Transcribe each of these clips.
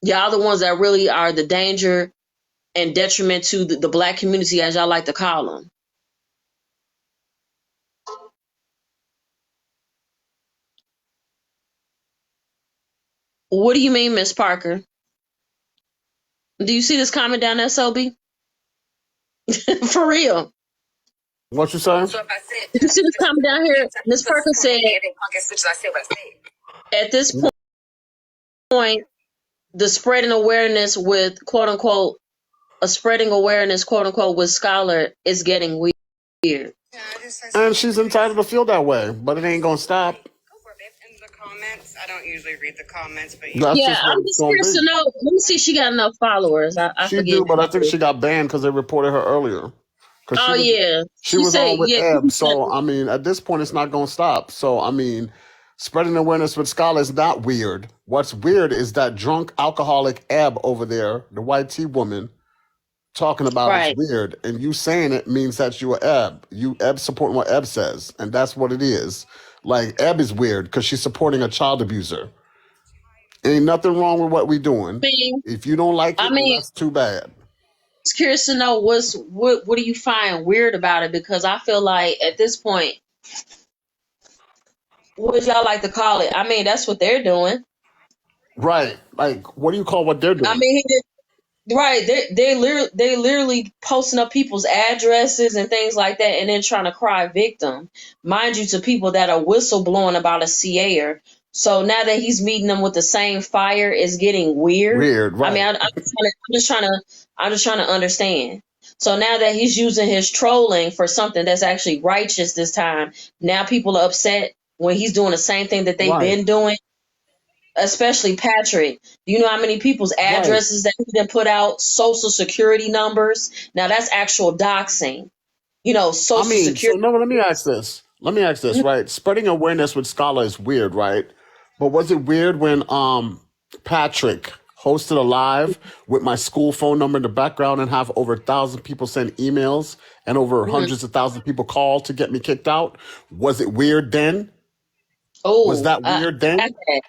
Y'all the ones that really are the danger and detriment to the black community, as y'all like to call them. What do you mean, Miss Parker? Do you see this comment down there, Sobe? For real. What you saying? Did you see this comment down here? Miss Parker said, at this point, the spreading awareness with quote unquote, spreading awareness, quote unquote, with scholar is getting weird. And she's entitled to feel that way, but it ain't gonna stop. In the comments, I don't usually read the comments, but That's Yeah, just what I'm it's just gonna curious be. to know. Let me see if she got enough followers. I She forget. do, but I think she got banned because they reported her earlier. Because Oh yeah, she she was said on with yeah. Eb. So I mean, at this point, it's not gonna stop. So I mean, spreading awareness with Scholar is not weird. What's weird is that drunk alcoholic Eb over there, the white tea woman, talking about it's Right. weird, and you saying it means that you are Eb. You Eb supporting what Eb says, and that's what it is. Like Eb is weird because she's supporting a child abuser. Ain't nothing wrong with what we doing. If you don't like I it, then mean, that's too bad. it's curious to know what do you find weird about it? Because I feel like at this point, what would y'all like to call it? I mean, that's what they're doing. Right. Like, what do you call what they're I doing? mean, right? They literally posting up people's addresses and things like that, and then trying to cry victim, mind you, to people that are whistleblowing about a CAer. So now that he's meeting them with the same fire, it's getting weird. Weird, I mean, right. I'm just trying to understand. So now that he's using his trolling for something that's actually righteous this time, now people are upset when he's doing the same thing that they've Right. been doing, especially Patrick. Do you know how many people's Right. addresses that he done put out, social security numbers? Now that's actual doxing. You know, I social mean, so security. no, let me ask this. Let me ask this, right? Spreading awareness with Scholar is weird, right? But was it weird when Patrick hosted a live with my school phone number in the background and have over 1,000 people send emails and over Mhm. hundreds of thousands of people call to get me kicked out? Was it weird then? Was Oh, that weird then? okay.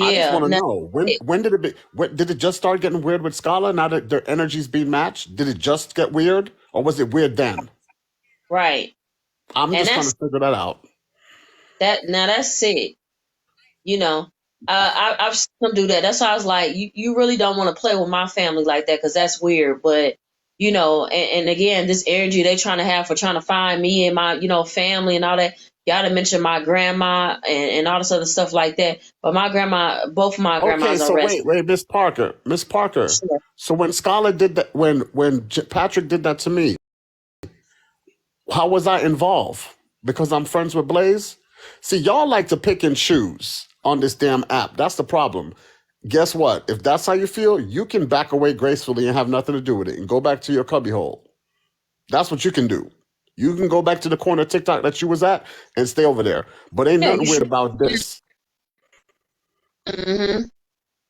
I just Yeah. want to No, know when did it be? When, did it just start getting weird with Scala? Now that their energies being matched, did it just get weird, or was it weird then? right. I'm And just trying that's to figure that out. that. Now that's it. You know, I've seen them do that. That's why I was like, you really don't want to play with my family like that because that's weird. But you know, and again, this energy they trying to have for trying to find me and my family and all that. Y'all done mentioned my grandma and all this other stuff like that. But my grandma, both of my Okay, grandmas are so wait, arrested. wait, Miss Parker. Sure. So when Scala did that, when Patrick did that to me, how was I involved? Because I'm friends with Blaze. See, y'all like to pick and choose on this damn app. That's the problem. Guess what? If that's how you feel, you can back away gracefully and have nothing to do with it and go back to your cubbyhole. That's what you can do. You can go back to the corner of TikTok that you was at and stay over there. But ain't Yeah, nothing you weird sure. about this. Hmm.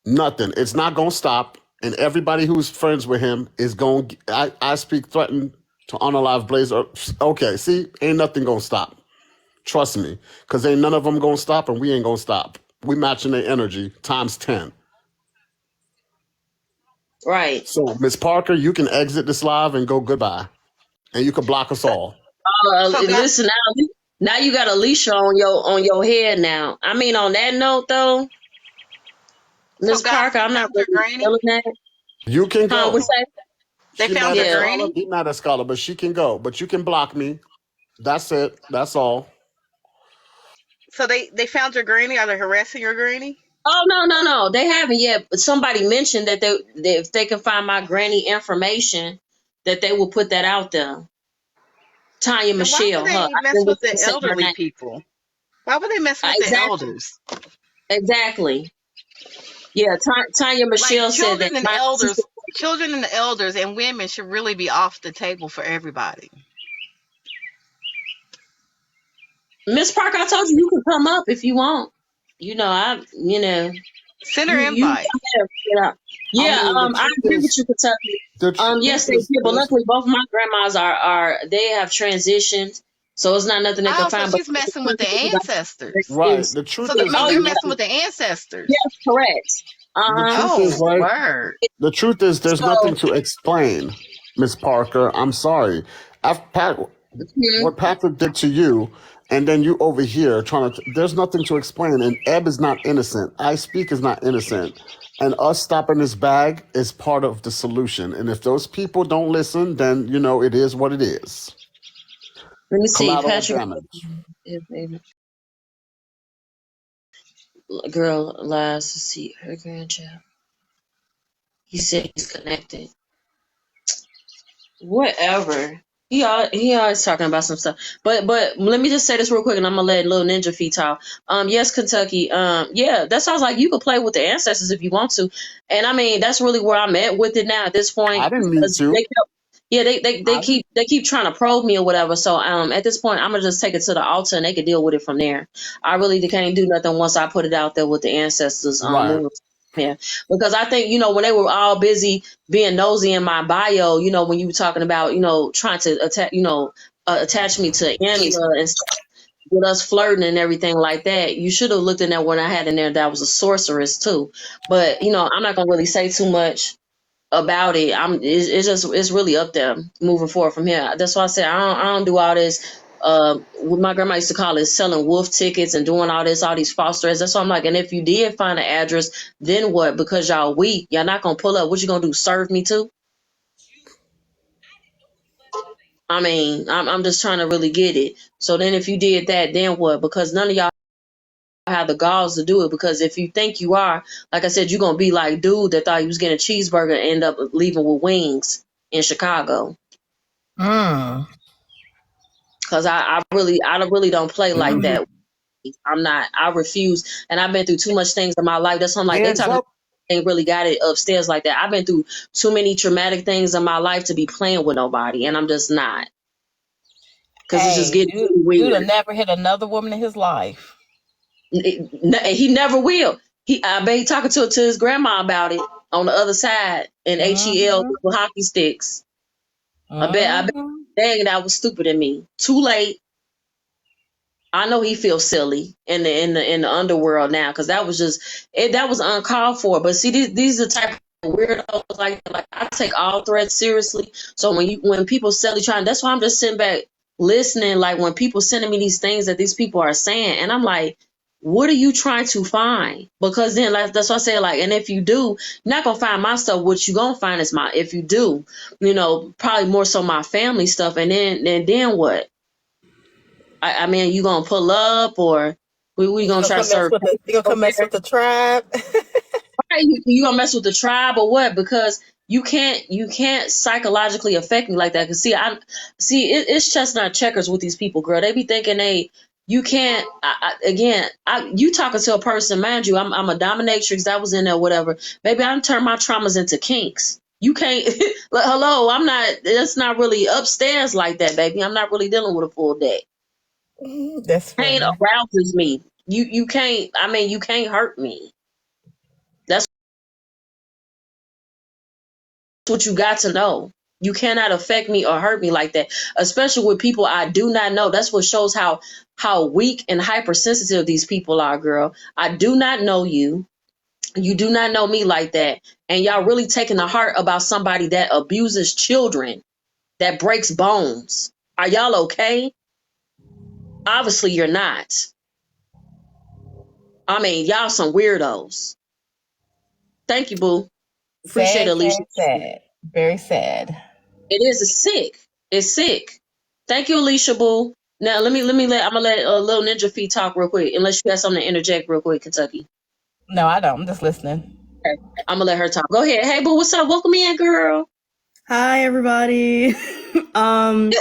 Nothing. It's not going to stop. And everybody who's friends with him is going, I speak threatened to unalive Blazer. Okay, see, ain't nothing going to stop. Trust me. Because ain't none of them going to stop and we ain't going to stop. We matching their energy times 10. Right. So, Miss Parker, you can exit this live and go goodbye. And you can block us so, all. so God, Listen now you got Alicia on your head now. I mean, on that note though, so Miss guys, Parker, they I'm not found your really granny. feeling that. You can Huh? go. What's that? They She found mad your at Yeah. Scholar. granny. Be mad at Scholar, but she can go. But you can block me. That's it. That's all. So they found your granny. Are they harassing your granny? Oh no, they haven't yet. But somebody mentioned that if they can find my granny information, that they will put that out there. Tanya Then why would Michelle, huh? they I mess didn't with even the say her elderly name. people? Why would they mess with the Exactly, elders? exactly. Yeah, Tanya Like Michelle said that my children and elders and women should really be off the table for everybody. Miss Parker. I told you you can come up if you want. Send her You invite. I yeah, mean, the I truth agree with is, you, Kentucky. the truth Yes, they did, but is, luckily both of my grandmas are they have transitioned, so it's not nothing they can Oh, so find. But she's messing with the ancestors. right. is The So truth that is, means oh they're ain't yeah, messing nothing. with the ancestors. yes, correct. The Uh-huh. truth is, Oh, right? word. The truth is, there's So, nothing to explain, Miss Parker. I'm sorry. mhm. What Patrick did to you, and then you over here trying to. There's nothing to explain. And Ebb is not innocent. I Speak is not innocent. And us stopping this bag is part of the solution. And if those people don't listen, then it is what it is. Let me see. Collateral Patrick, damage. girl, last to see her grandchild. He said he's connected. Whatever. He always talking about some stuff. But let me just say this real quick, and I'm gonna let little Ninja Feet talk. Yes, Kentucky. Yeah, that sounds like you could play with the ancestors if you want to. And I mean, that's really where I'm at with it now at this I point. didn't need Because to. they I, keep trying to probe me or whatever. So at this point, I'm gonna just take it to the altar and they can deal with it from there. I really can't do nothing once I put it out there with the ancestors. right. Moving. Yeah, because I think when they were all busy being nosy in my bio, when you were talking about trying to attach me to Angela and stuff, with us flirting and everything like that, you should have looked in there when I had in there that was a sorceress too. But I'm not gonna really say too much about it. It's really up there moving forward from here. That's why I said I don't do all this. What my grandma used to call it selling wolf tickets and doing all these foster ads. That's why I'm like, and if you did find an address, then what? Because y'all weak, y'all not gonna pull up. What you gonna do? Serve me too? I mean, I'm just trying to really get it. So then if you did that, then what? Because none of y'all have the galls to do it. Because if you think you are, like I said, you're gonna be like dude that thought he was getting a cheeseburger and end up leaving with wings in Chicago. Mm. Cause I really don't play like that. I refuse. And I've been through too much things in my life. That's something like they Hands talking up. ain't really got it upstairs like that. I've been through too many traumatic things in my life to be playing with nobody. And I'm just not. Cause it's just Hey, getting really dude weird. never hit another woman in his life. He never will. I bet he talking to his grandma about it on the other side in HEL Mm-hmm. with hockey sticks. I bet Mm-hmm. dang that was stupid of me. Too late. I know he feels silly in the underworld now because that was that was uncalled for. But see, these are the type of weirdos like I take all threats seriously. So when people silly trying, that's why I'm just sitting back listening. Like when people sending me these things that these people are saying, and I'm like, what are you trying to find? Because then like that's why I say like, and if you do, you're not gonna find my stuff. What you gonna find is if you do, probably more so my family stuff. And then what? I mean, you gonna pull up or we You gonna gonna try to come mess serve with the you gonna over come mess there? with the tribe? Right, you gonna mess with the tribe or what? Because you can't psychologically affect me like that. Cause it's chestnut checkers with these people, girl. They be thinking you can't. You talking to a person, mind you. I'm a dominatrix that was in there, whatever. Baby, I turn my traumas into kinks. You can't. Like, hello, I'm not. It's not really upstairs like that, baby. I'm not really dealing with a full day. That's Pain funny. arouses me. You can't. I mean, you can't hurt me. That's what you got to know. You cannot affect me or hurt me like that, especially with people I do not know. That's what shows how weak and hypersensitive these people are, girl. I do not know you. You do not know me like that, and y'all really taking the heart about somebody that abuses children, that breaks bones. Are y'all okay? Obviously, you're not. I mean, y'all some weirdos. Thank you, boo. Appreciate it, Sad, Alicia. sad, sad. Very sad. It is. It's sick. It's sick. Thank you, Alicia Boo. Now I'm gonna let little Ninja Feet talk real quick, unless you got something to interject real quick, Kentucky. No, I don't. I'm just listening. Okay. I'm gonna let her talk. Go ahead. Hey Boo, what's up? Welcome in, girl. Hi everybody. um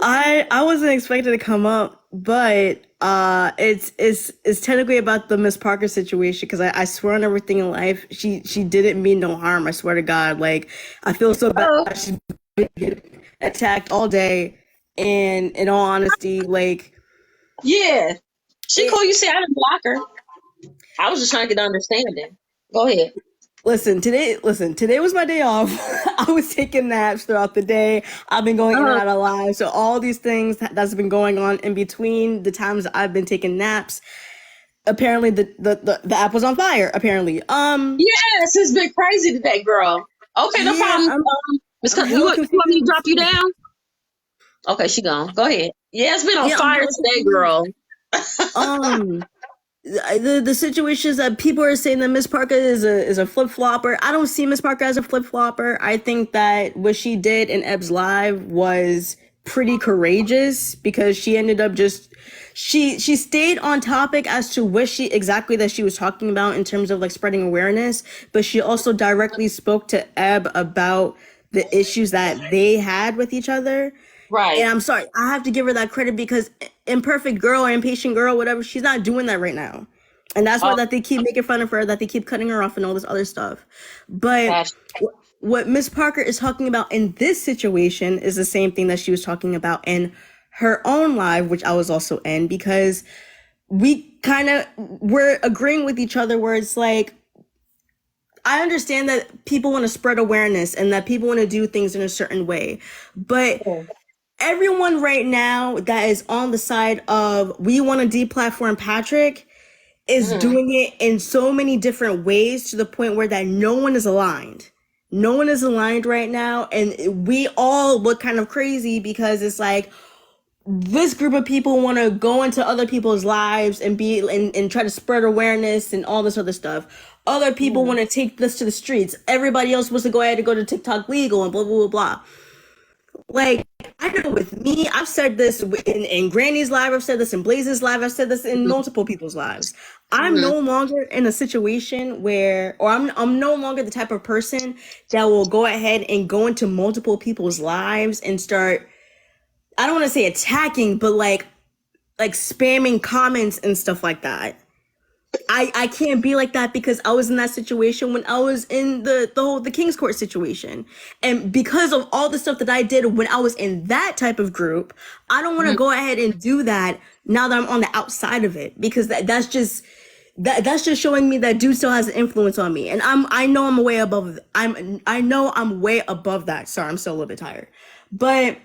I wasn't expected to come up, but it's technically about the Miss Parker situation because I swear on everything in life she didn't mean no harm. I swear to God. Like I feel so bad Oh, she's been attacked all day, and in all honesty, like yeah. She it, cool. You see, I didn't block her. I was just trying to get understanding. Go ahead. Today was my day off. I was taking naps throughout the day. I've been going in and Uh-huh. out of live. So all these things that's been going on in between the times that I've been taking naps, apparently the app was on fire. Apparently, Yes, it's been crazy today, girl. Okay, no yeah, problem. Miss, I'm you hella want me to drop you confused. down? Okay, she gone. Go ahead. Yeah, it's been on Yeah, I'm fire hella today, confused. girl. Um, the situation is that people are saying that Miss Parker is a flip flopper. I don't see Miss Parker as a flip flopper. I think that what she did in Ebb's live was pretty courageous because she ended up just she stayed on topic as to what she exactly that she was talking about in terms of like spreading awareness, but she also directly spoke to Ebb about the issues that they had with each other. And Right. I'm sorry, I have to give her that credit because imperfect girl or impatient girl, whatever, she's not doing that right now. And that's why Oh, that they keep making fun of her, that they keep cutting her off and all this other stuff. But gosh. what Miss Parker is talking about in this situation is the same thing that she was talking about in her own live, which I was also in, because we kind of were agreeing with each other where it's like, I understand that people want to spread awareness and that people want to do things in a certain way, but everyone right now that is on the side of we want to deplatform Patrick is Mm-hmm. doing it in so many different ways to the point where that no one is aligned. No one is aligned right now, and we all look kind of crazy because it's like this group of people want to go into other people's lives and be and try to spread awareness and all this other stuff. Other people want to take this to the streets. Everybody else wants to go ahead and go to TikTok legal and blah blah blah blah. Like, I know with me, I've said this in Granny's live, I've said this in Blaze's live, I've said this in multiple people's lives. I'm Mm-hmm. no longer in a situation where, or I'm no longer the type of person that will go ahead and go into multiple people's lives and start, I don't want to say attacking, but like spamming comments and stuff like that. I can't be like that because I was in that situation when I was in the King's Court situation. And because of all the stuff that I did when I was in that type of group, I don't want to go ahead and do that now that I'm on the outside of it because that's just showing me that dude still has an influence on me. And I know I'm way above I know I'm way above that. Sorry, I'm still a little bit tired. But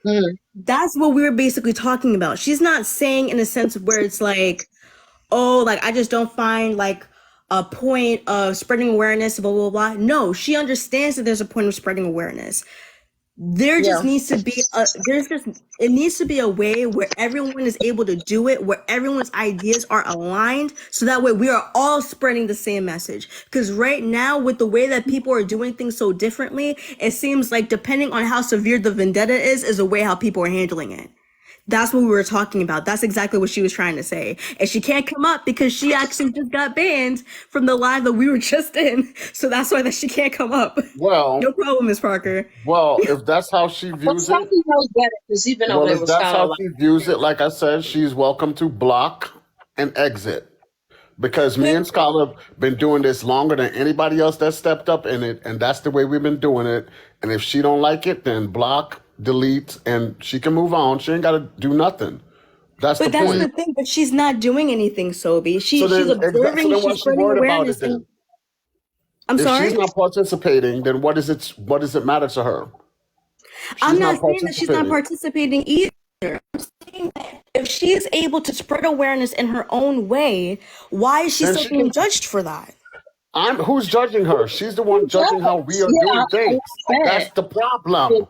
Mm-hmm. that's what we were basically talking about. She's not saying in a sense where it's like, oh, like I just don't find like a point of spreading awareness, blah blah blah. No, she understands that there's a point of spreading awareness. There Yeah. just needs to be it needs to be a way where everyone is able to do it, where everyone's ideas are aligned, so that way we are all spreading the same message. Because right now, with the way that people are doing things so differently, it seems like depending on how severe the vendetta is the way how people are handling it. That's what we were talking about. That's exactly what she was trying to say. And she can't come up because she actually just got banned from the live that we were just in. So that's why that she can't come up. Well, No problem, Miss Parker. if that's how she Well, views it, Sophie knows better because she's been over well, there if with that's Skylar. how she views it, like I said, she's welcome to block and exit. Because me and Skylar been doing this longer than anybody else that stepped up in it, and that's the way we've been doing it. And if she don't like it, then block, delete, and she can move on. She ain't got to do nothing. That's the But that's point. the thing. But she's not doing anything, Sobe. So She's then, so observing. then, She's what's she spreading worried about it awareness. then? And I'm If she's sorry. not participating, then what is it? What does it matter to her? I'm She's not not saying that she's not participating. participating either. I'm saying that if she is able to spread awareness in her own way, why is she Then still she can. being judged for that? Who's judging her? She's the one judging how we Yes. are Yeah, doing I things. like That's that. the problem.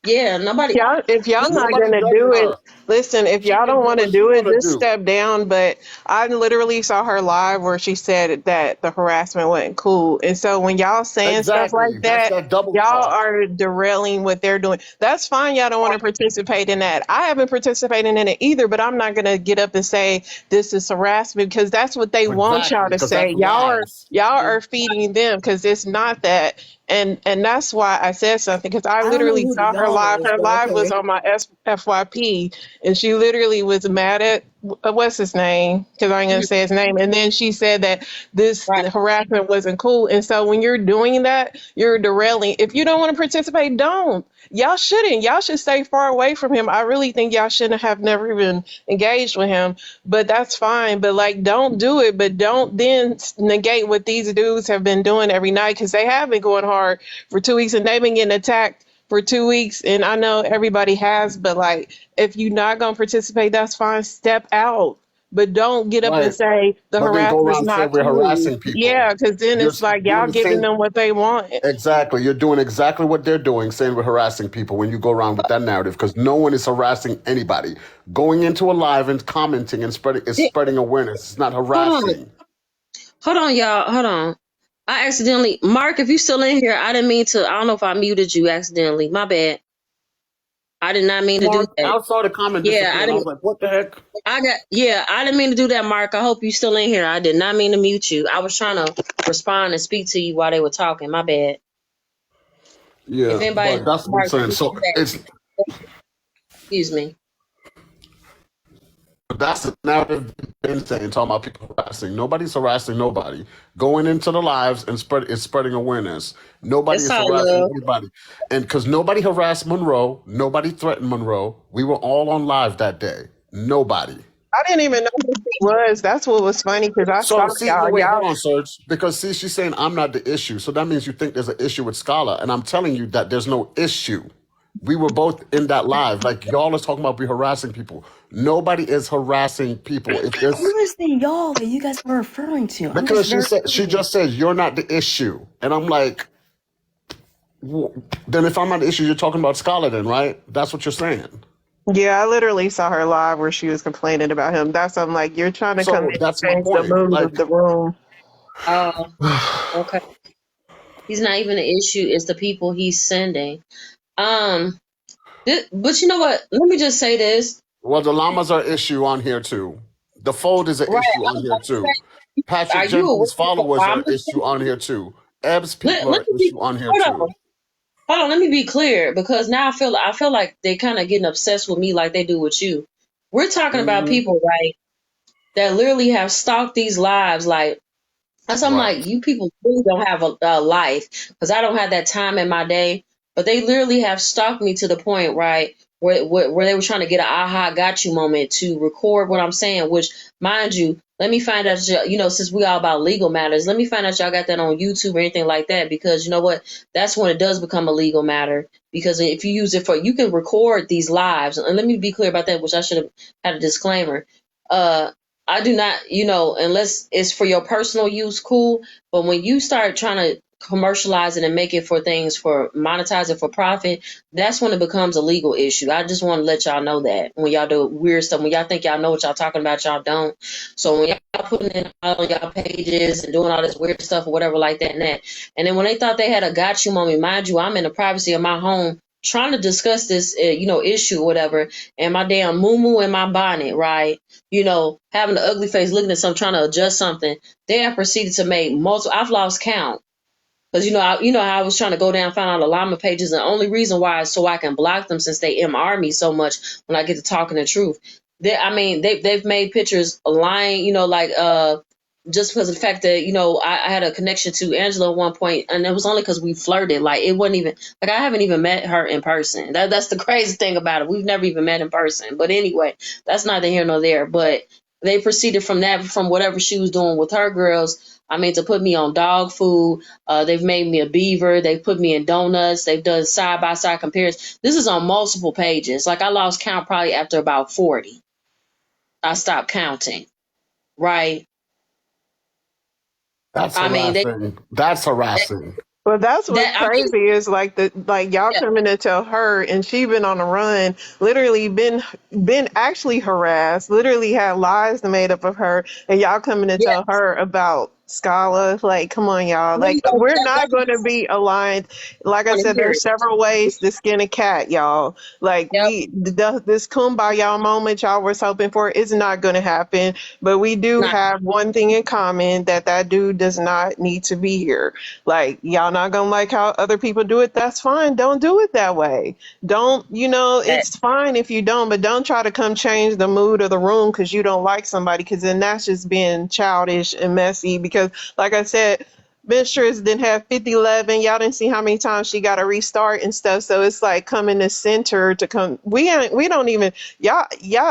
Yeah, nobody. Y'all, if y'all not Nobody's gonna judging do it, her. listen. If She y'all can don't do want to what she do it, want to just do. step down. But I literally saw her live where she said that the harassment wasn't cool, and so when y'all saying stuff Exactly. like That's that, that double y'all talk. are derailing what they're doing. That's fine. Y'all don't want to participate in that. I haven't participated in it either, but I'm not gonna get up and say this is harassment because that's what they want Exactly. y'all to Because that's say. Y'all are lies. y'all are feeding them because it's not that. And that's why I said something because I I don't know literally who the saw her y'all live. is, Her but live was okay. on my FYP, and she literally was mad at what's his name because I ain't gonna say his name. And then she said that this Right. harassment wasn't cool. And so when you're doing that, you're derailing. If you don't want to participate, don't. Y'all shouldn't. Y'all should stay far away from him. I really think y'all shouldn't have never even engaged with him. But that's fine. But like, don't do it. But don't then negate what these dudes have been doing every night because they have been going hard for 2 weeks and they've been getting attacked for 2 weeks. And I know everybody has, but like, if you're not gonna participate, that's fine. Step out. but don't get up and Right. say the But then go harasser's around and say not we're cool. harassing people. Yeah, because then You're it's like doing y'all the giving same. them what they want. Exactly. You're doing exactly what they're doing, saying we're harassing people when you go around with that narrative, because no one is harassing anybody. Going into a live and commenting and spreading is Di- spreading awareness. It's not Hold on, harassing. hold on, y'all, hold on. I accidentally, Mark, if you still in here, I didn't mean to. I don't know if I muted you accidentally. My bad. I did not mean to do Mark, that. I saw the comment Yeah, disappear I and I didn't. was like, what the heck? I didn't mean to do that, Mark. I hope you still in here. I did not mean to mute you. I was trying to respond and speak to you while they were talking. My bad. If Yeah, anybody, but that's what I'm Mark, saying. you So come back. it's Excuse me. that's the narrative they've been saying, talking about people harassing. Nobody's harassing nobody. Going into the lives and spreading awareness. Nobody It's is all harassing love. anybody. And because nobody harassed Monroe, nobody threatened Monroe. We were all on live that day. Nobody. I didn't even know who he was. That's what was funny because I saw So see, no, y'all. wait, hold Y'all, on, Serge. Because see, she's saying I'm not the issue. So that means you think there's an issue with Scala, and I'm telling you that there's no issue. We were both in that live. Like y'all is talking about we harassing people. Nobody is harassing people. If there's Who is the y'all that you guys were referring to? I'm just because very she curious. just said you're not the issue, and I'm like, then if I'm not the issue, you're talking about Scala, then right? That's what you're saying. yeah, I literally saw her live where she was complaining about him. That's I'm like, you're trying to come So in that's and my change the point. mood Like, of the room. Oh, okay. He's not even an issue. It's the people he's sending. Um, but you know what? Let me just say this. well, the llamas are issue on here too. The fold is an Right. issue I on was here about to too. say, are Patrick you aware Jenkins' of the followers are llama issue on here too. Ebb's people Let are me be. issue on here Hold too. on. Hold on. Let me be clear because now I feel like they kind of getting obsessed with me like they do with you. We're talking about Hmm. people, right, that literally have stalked these lives. Like that's I'm Right. like, you people really don't have a life because I don't have that time in my day. But they literally have stalked me to the point, right, where they were trying to get an aha got you moment to record what I'm saying. Which, mind you, let me find out. Since we all about legal matters, let me find out y'all got that on YouTube or anything like that. Because you know what, that's when it does become a legal matter. Because if you use it for, you can record these lives. And let me be clear about that, which I should have had a disclaimer. Uh, I do not, unless it's for your personal use, cool. But when you start trying to commercialize it and make it for things for monetize it for profit, that's when it becomes a legal issue. I just want to let y'all know that when y'all do weird stuff, when y'all think y'all know what y'all talking about, y'all don't. So when y'all putting in all on y'all pages and doing all this weird stuff or whatever like that and that, and then when they thought they had a got you moment, mind you, I'm in the privacy of my home trying to discuss this, issue or whatever, and my damn moo in my bonnet, right? Having the ugly face, looking at something, trying to adjust something. They have proceeded to make multiple. I've lost count because how I was trying to go down, find all the llama pages, and the only reason why is so I can block them since they MR me so much when I get to talking the truth. They've made pictures lying, just because of the fact that I had a connection to Angela at one point, and it was only because we flirted. Like it wasn't even like I haven't even met her in person. That's the crazy thing about it. We've never even met in person. But anyway, that's neither here nor there. But they proceeded from whatever she was doing with her girls. I mean, to put me on dog food. They've made me a beaver. They've put me in donuts. They've done side by side comparisons. This is on multiple pages. Like I lost count probably after about 40. I stopped counting. Right. That's I mean, they harassing. That's harassing. Well, that's what's that I mean, crazy is like y'all yeah, coming to tell her, and she been on a run, literally been actually harassed, literally had lies made up of her, and y'all coming to yeah. tell her about Scala. Like, come on, y'all. There you Like, go. we're That not going to be aligned. Like I want to said, hear there's it. several ways to skin a cat, y'all. Like, Yep. this kumbaya moment y'all was hoping for is not going to happen. But we do Not have one thing in common that dude does not need to be here. Like, y'all not gonna like how other people do it. That's fine. Don't do it that way. Don't, that. it's fine if you don't, but don't try to come change the mood of the room because you don't like somebody, because then that's just being childish and messy. Because, like I said, Mistress didn't have 5011. Y'all didn't see how many times she got to restart and stuff. So it's like coming to center to come. We don't even, y'all,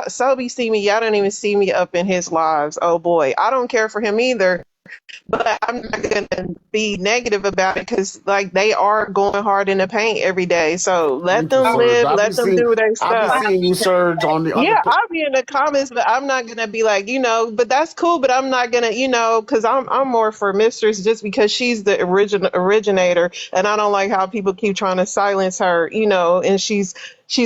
Sobe see me. Y'all don't even see me up in his lives. Oh boy. I don't care for him either. but I'm not gonna be negative about it because like they are going hard in the paint every day. So let Thank you, them Serge. live, let them do their I be stuff. seeing you, Serge, on the other. Yeah, I'll be in the comments, but I'm not gonna be like, but that's cool. But I'm not gonna, because I'm more for Mistress just because she's the originator, and I don't like how people keep trying to silence her, and she's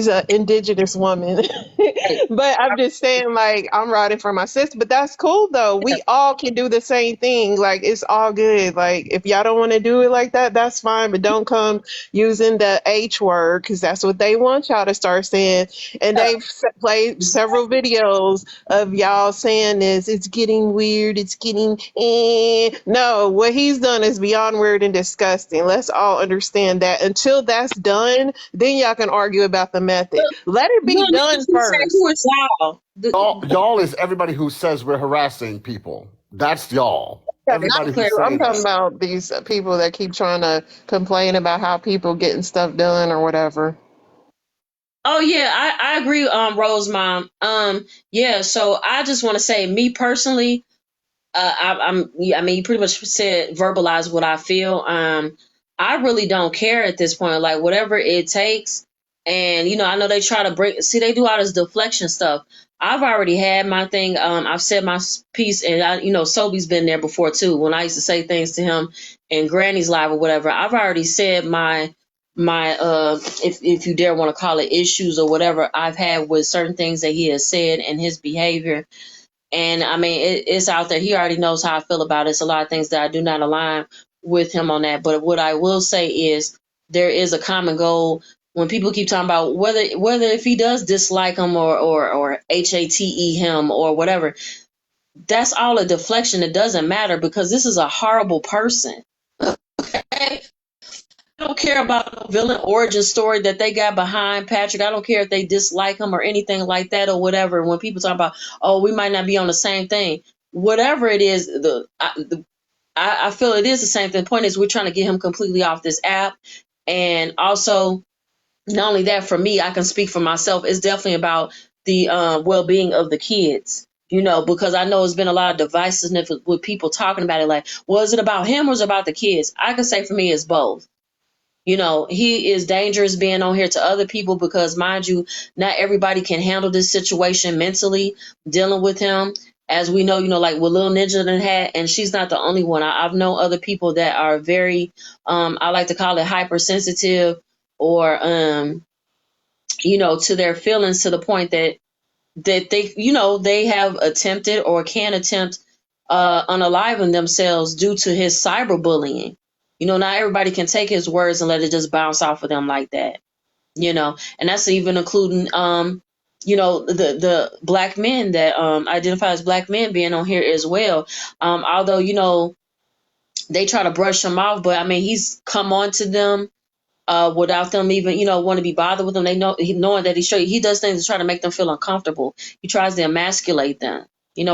an indigenous woman. Right. But I'm just saying, like, I'm riding for my sister. But that's cool though. We all can do the same thing. Like, it's all good. Like, if y'all don't want to do it like that, that's fine. But don't come using the H word because that's what they want y'all to start saying. And they've played several videos of y'all saying this. It's getting weird. It's getting no. What he's done is beyond weird and disgusting. Let's all understand that. Until that's done, then y'all can argue about the method. Let it You be don't need done to say first. who is y'all. Y'all is everybody who says we're harassing people. That's y'all. Everybody who's I'm saying talking that. about these people that keep trying to complain about how people getting stuff done or whatever. Oh yeah, I agree, Rose mom. Yeah, so I just want to say, me personally, I mean, you pretty much said verbalize what I feel. I really don't care at this point. Like whatever it takes, and I know they try to see they do all this deflection stuff. I've already had my thing. I've said my piece, and Sobe's been there before too. When I used to say things to him in Granny's live or whatever, I've already said my if you dare want to call it issues or whatever I've had with certain things that he has said and his behavior. And I mean, it's out there. He already knows how I feel about it. It's a lot of things that I do not align with him on that. But what I will say is there is a common goal when people keep talking about whether if he does dislike him or hate him or whatever. That's all a deflection. It doesn't matter because this is a horrible person. Okay? I don't care about the villain origin story that they got behind Patrick. I don't care if they dislike him or anything like that or whatever. When people talk about, oh, we might not be on the same thing, whatever it is, I feel it is the same thing. The point is, we're trying to get him completely off this app, and also not only that, for me, I can speak for myself. It's definitely about the well-being of the kids. Because I know it's been a lot of divisiveness with people talking about it. Like, well, is it about him or is it about the kids? I can say for me, it's both. He is dangerous being on here to other people because, mind you, not everybody can handle this situation mentally, dealing with him. As we know, like what Lil Ninja done had, and she's not the only one. I've known other people that are very, I like to call it hypersensitive or, to their feelings to the point that they have attempted or can attempt unaliving themselves due to his cyberbullying. Not everybody can take his words and let it just bounce off of them like that. And that's even including the black men that identify as black men being on here as well. Although they try to brush him off, but I mean he's come on to them without them even, want to be bothered with them. They know, knowing that he does things to try to make them feel uncomfortable. He tries to emasculate them,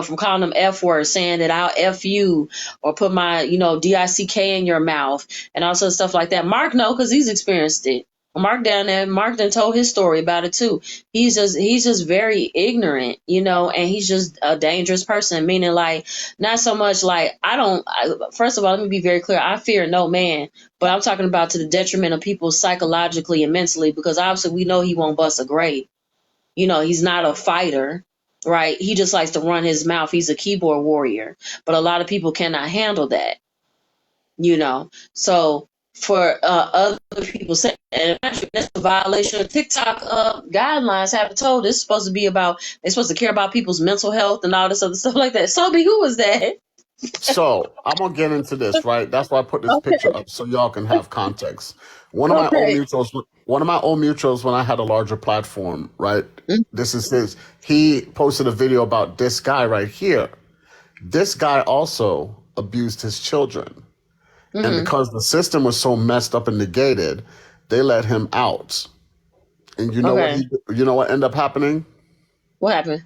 from calling them F words, saying that I'll F you or put my, DICK in your mouth and also stuff like that. Mark, no, because he's experienced it. Mark down there, Mark done told his story about it too. He's just very ignorant, and he's just a dangerous person, meaning like, not so much like, first of all, let me be very clear. I fear no man, but I'm talking about to the detriment of people psychologically and mentally, because obviously we know he won't bust a grape. He's not a fighter, right? He just likes to run his mouth. He's a keyboard warrior, but a lot of people cannot handle that, So for other people saying, and actually that's a violation of TikTok guidelines. Have told it's supposed to be about, they're supposed to care about people's mental health and all this other stuff like that. Sobe, who was that? So I'm gonna get into this, right? That's why I put this picture up so y'all can have context. One of my old Okay. mutuals, when I had a larger platform, right? Mhm. This is his. He posted a video about this guy right here. This guy also abused his children, and Mhm. because the system was so messed up and negated, they let him out. And Okay. you know what ended up happening? What happened?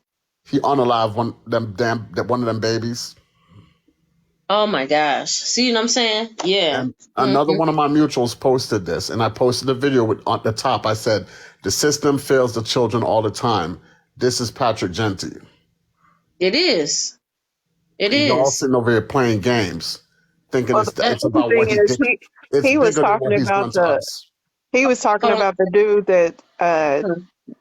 He unalived one of them babies. Oh my gosh. See what I'm saying? Yeah. And another Mhm. one of my mutuals posted this, and I posted a video with on the top. I said, "The system fails the children all the time. This is Patrick Genty." It is. It And y'all is. sitting over here playing games, thinking Well, the it's other about what thing he is, did. It's he was bigger than talking what he's about done to us. Hold on. the dude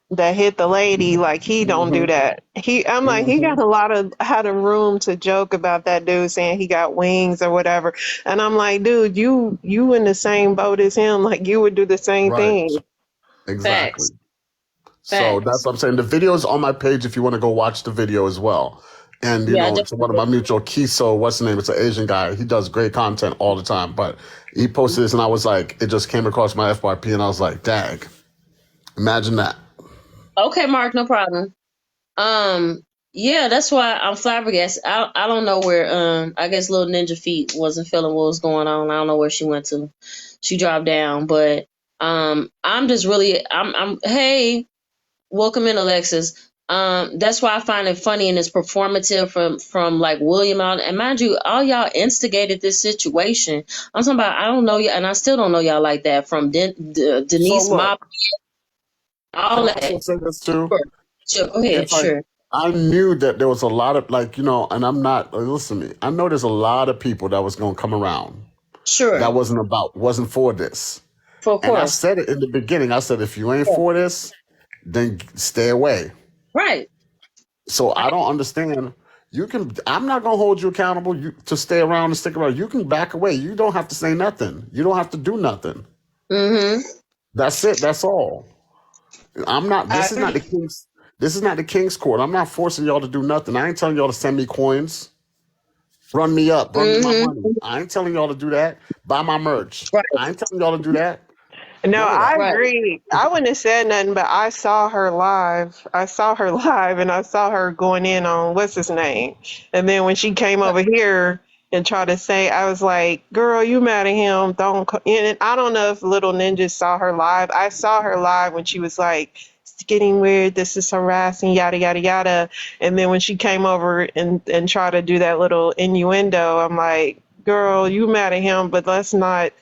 that hit the lady. Like he don't do Hmm. that. I'm like, he Hmm. got a lot of had a room to joke about that dude saying he got wings or whatever. And I'm like, dude, you in the same boat as him. Like you would do the same Right. thing. Exactly. Facts. So that's Facts. what I'm saying. The video is on my page if you want to go watch the video as well. And Yeah, I it's one of definitely. my mutual Kiso, what's the name? It's an Asian guy. He does great content all the time. But he posted this and I was like, it just came across my FYP and I was like, dang, imagine that. Okay, Mark, no problem. Um, yeah, that's why I'm flabbergasted. I don't know where I guess little Ninja Feet wasn't feeling what was going on. I don't know where she went to. She dropped down, but I'm just really I'm hey, welcome in, Alexis. That's why I find it funny and it's performative from like William out and mind you, all y'all instigated this situation. I'm talking about I don't know you and I still don't know y'all like that from So Denise look, Mop, all can I that. also say this too? Sure, sure, go ahead, It's like sure, I knew that there was a lot of like, and I'm not listen to me. I know there's a lot of people that was gonna come around that sure, wasn't for this. for of And I course. said it in the beginning. I said, if you ain't for this, then stay away. Right. So I don't understand. I'm not gonna hold you accountable to stay around and stick around. You can back away. You don't have to say nothing. You don't have to do nothing. Mm-hmm. That's it. That's all. I'm not I this is not agree. the king's court. I'm not forcing y'all to do nothing. I ain't telling y'all to send me coins. Run me up, run me my money. Mm-hmm. I ain't telling y'all to do that. Buy my merch. Right. I ain't telling y'all to do that. No, None of I that. Right. agree. I wouldn't have said nothing, but I saw her live. I saw her live, and I saw her going in on what's his name. And then when she came over here and tried to say, I was like, "Girl, you mad at him? Don't." And I don't know if Little Ninja saw her live. I saw her live when she was like, "It's getting weird. This is harassing, yada yada yada." And then when she came over and tried to do that little innuendo, I'm like, "Girl, you mad at him? But let's not."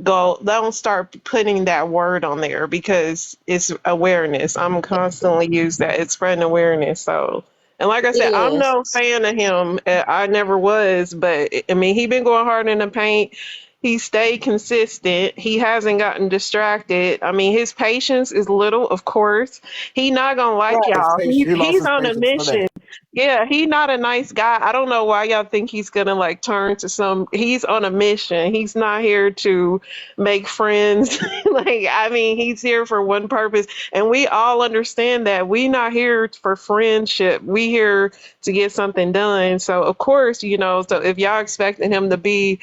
Don't start putting that word on there because it's awareness. I'm constantly use that. It's spreading awareness. So, and like I It said, I'm is. no fan of him. I never was, but I mean, he been going hard in the paint. He stayed consistent. He hasn't gotten distracted. I mean, his patience is little, of course. He not gonna like Right. y'all. He lost He's his on a patience today. mission. Yeah, he not a nice guy. I don't know why y'all think he's gonna like turn to some. He's on a mission. He's not here to make friends. Like, I mean, he's here for one purpose, and we all understand that we not here for friendship. We here to get something done. So, of course, so if y'all expecting him to be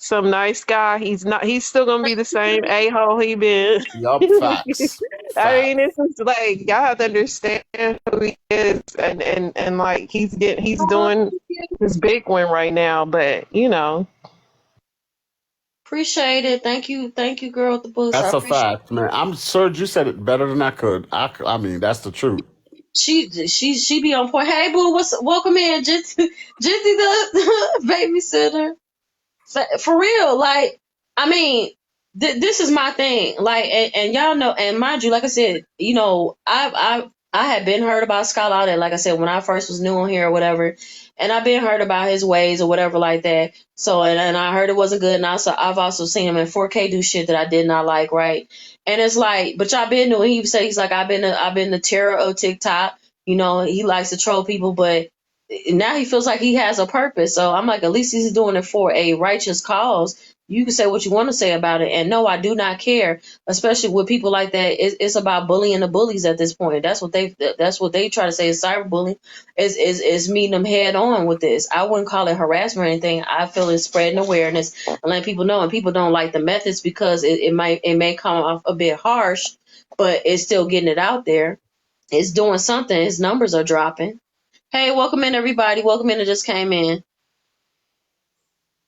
some nice guy, he's not. He's still gonna be the same a hole he been. Yup, facts. I mean, Facts. it's just like y'all have to understand who he is, and like he's Oh, doing thank you. his big one right now. But Appreciate it. Thank you, girl with the books. I That's a appreciate fact, man. I'm Serge, you said it better than I could. I mean, that's the truth. she be on point. Hey boo, welcome in, Jitty the babysitter. For real, like I mean, this is my thing. Like, and y'all know, and mind you, like I said, I had been heard about Scott all that. Like I said, when I first was new on here or whatever, and I've been heard about his ways or whatever like that. So, and I heard it wasn't good, and I've also seen him in 4K do shit that I did not like, right? And it's like, but y'all been new. He said he's like, I've been the terror of TikTok. He likes to troll people, but now he feels like he has a purpose. So I'm like, at least he's doing it for a righteous cause. You can say what you want to say about it, and no, I do not care. Especially with people like that, it's about bullying the bullies at this point. That's what they try to say is cyberbullying. Is meeting them head on with this. I wouldn't call it harassment or anything. I feel it's spreading awareness and letting people know. And people don't like the methods because it may come off a bit harsh, but it's still getting it out there. It's doing something. His numbers are dropping. Hey, welcome in everybody. Welcome in that just came in.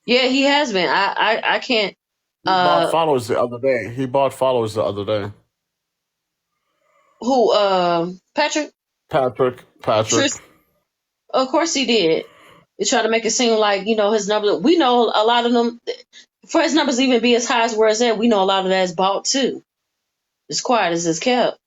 Yeah, he has been. I can't He bought uh followers the other day. He bought followers the other day. who Patrick Patrick. Tris of course he did. They try to make it seem like, his numbers we know a lot of them for his numbers to even be as high as where it's at, we know a lot of that is bought too. As quiet as it's kept.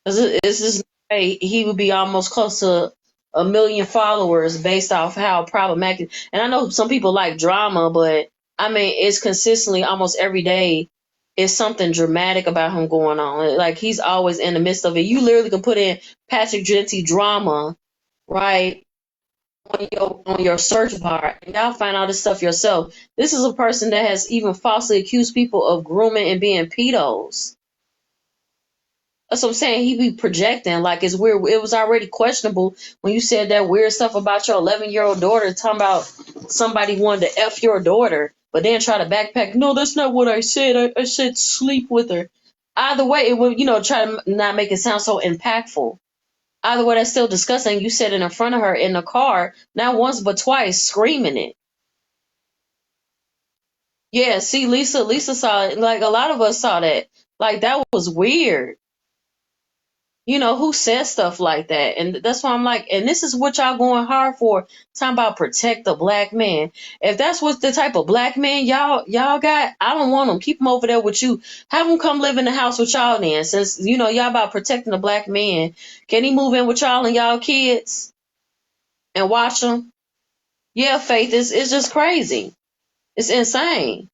It's just he would be almost close to a million followers based off how problematic. And I know some people like drama, but I mean, it's consistently almost every day. It's something dramatic about him going on. Like he's always in the midst of it. You literally can put in Patrick Genty drama, right, on your search bar, and y'all find all this stuff yourself. This is a person that has even falsely accused people of grooming and being pedos. That's what I'm saying. He be projecting like it's weird. It was already questionable when you said that weird stuff about your 11-year-old daughter, talking about somebody wanted to F your daughter, but then try to backpack. No, that's not what I said. I said sleep with her. Either way, it would, try to not make it sound so impactful. Either way, that's still disgusting. You said it in front of her in the car, not once but twice, screaming it. Yeah, see, Lisa saw it. Like a lot of us saw that. Like that was weird. Who says stuff like that? And that's why I'm like, and this is what y'all going hard for, talking about protect the black man. If that's what the type of black man y'all got, I don't want them. Keep them over there with you. Have them come live in the house with y'all then. Since, y'all about protecting the black man. Can he move in with y'all and y'all kids and watch them? Yeah, Faith, it's just crazy. It's insane.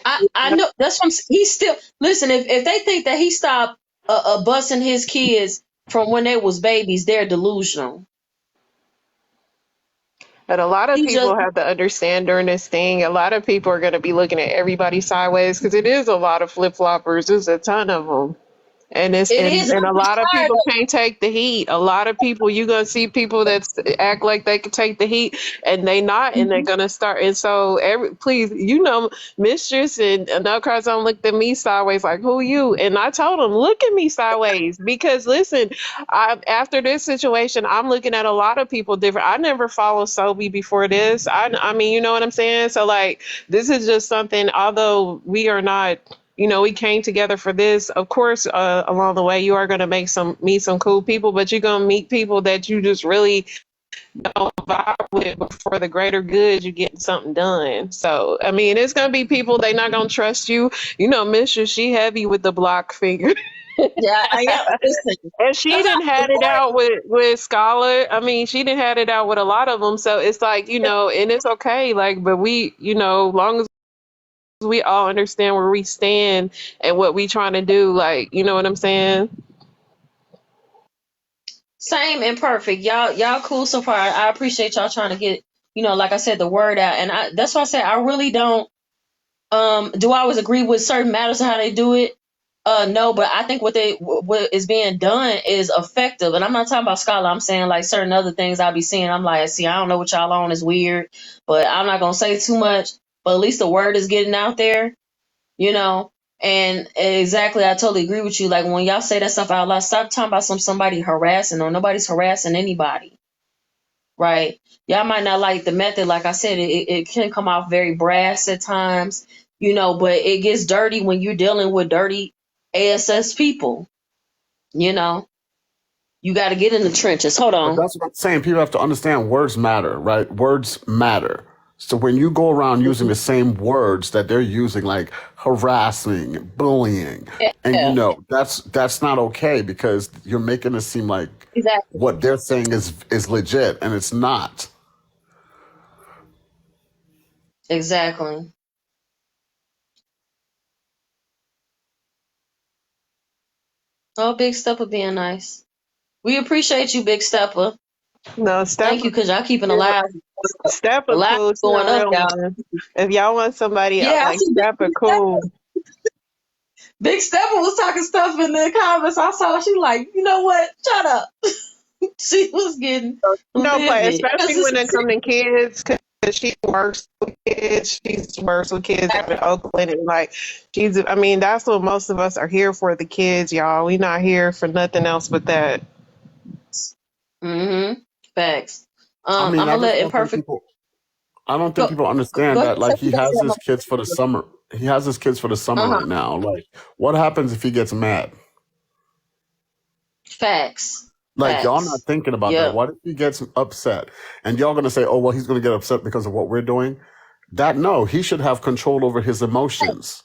I know that's what he's still listen. If they think that he stopped busing his kids from when they was babies, they're delusional. And a lot of He just people have to understand during this thing, a lot of people are going to be looking at everybody sideways because it is a lot of flip floppers. There's a ton of them. And it's it is. and a I'm lot of tired people of can't take the heat. A lot of people you're gonna see people that act like they can take the heat and they not, and they're it. gonna start. And so please, Mistress and another don't look at me sideways like who you. And I told them look at me sideways because listen, after this situation, I'm looking at a lot of people different. I never followed Sobe before this. I mean, you know what I'm saying. So like this is just something. Although we are not, we came together for this. Of course, along the way, you are going to meet some cool people, but you're going to meet people that you just really don't vibe with. But for the greater good, you're getting something done. So, I mean, it's going to be people they're not going to trust you. Mistress, she heavy with the block finger. Yeah, I am. Listen, And she because didn't had it out with Scholar. I mean, she didn't had it out with a lot of them. So it's like, and it's okay. Like, but we, long as we all understand where we stand and what we trying to do, like, you know what I'm saying? same and perfect. Y'all cool so far. I appreciate y'all trying to get, like I said, the word out. And that's why I said I really don't. Do I always agree with certain matters of how they do it? No, but I think what is being done is effective. And I'm not talking about Scholar. I'm saying like certain other things I'll be seeing. I'm like, see, I don't know what y'all on is weird, but I'm not gonna say too much. But at least the word is getting out there, you know. And exactly, I totally agree with you. Like when y'all say that stuff out loud, stop talking about somebody harassing or nobody's harassing anybody, right? Y'all might not like the method. Like I said, it can come off very brass at times, but it gets dirty when you're dealing with dirty ASS people. You know, you got to get in the trenches. Hold But on. that's what I'm saying. People have to understand words matter, right? Words matter. So when you go around using the same words that they're using, like harassing, bullying, and Yeah, that's not okay because you're making it seem like exactly. what they're saying is legit, and it's not. Exactly. Oh, Big Stepper being nice. We appreciate you, Big Stepper. No, Thank you, because y'all keeping alive. Stepper Alive cool. She going a up, real y'all. one. If y'all want somebody Yeah, I like see Stepper, cool. Big Stepper was talking stuff in the comments. I saw she like, you know what? Shut up. She was getting But livid. especially when it comes to kids, because she works with kids. She works with kids out in Oakland, and like I mean, that's what most of us are here for, the kids, y'all. We not here for nothing else but that. Mm-hmm. Facts. I mean, I'm I gonna just let don't think Imperfect people. I don't think go. people Go understand ahead. that. Like he has his kids for the summer. He has his kids for the summer Uh-huh. right now. Like, what happens if he gets mad? Facts. Like y'all not Facts. thinking about that. Yep. What if he gets upset? And y'all gonna say, "Oh, well, he's gonna get upset because of what we're doing." That no, he should have control over his emotions.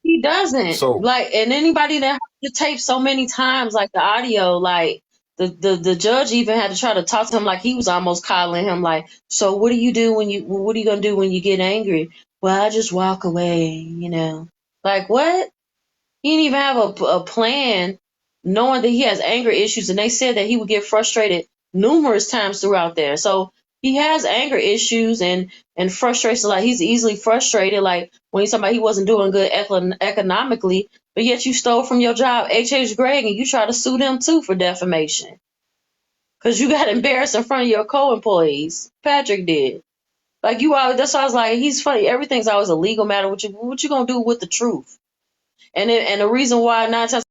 He doesn't So like, and anybody that heard the tape so many times, like the audio, like The judge even had to try to talk to him like he was almost coddling him, like, so what are you gonna do when you get angry? Well, I just walk away, Like what? He didn't even have a plan, knowing that he has anger issues, and they said that he would get frustrated numerous times throughout there. So he has anger issues and frustration. Like he's easily frustrated. Like when he's talking about he wasn't doing good economically, but yet you stole from your job, H. Gregg, and you try to sue them too for defamation because you got embarrassed in front of your co-employees. Patrick did. Like you always, that's why I was like, he's funny. Everything's always a legal matter. What you gonna do with the truth? And the reason why 9 times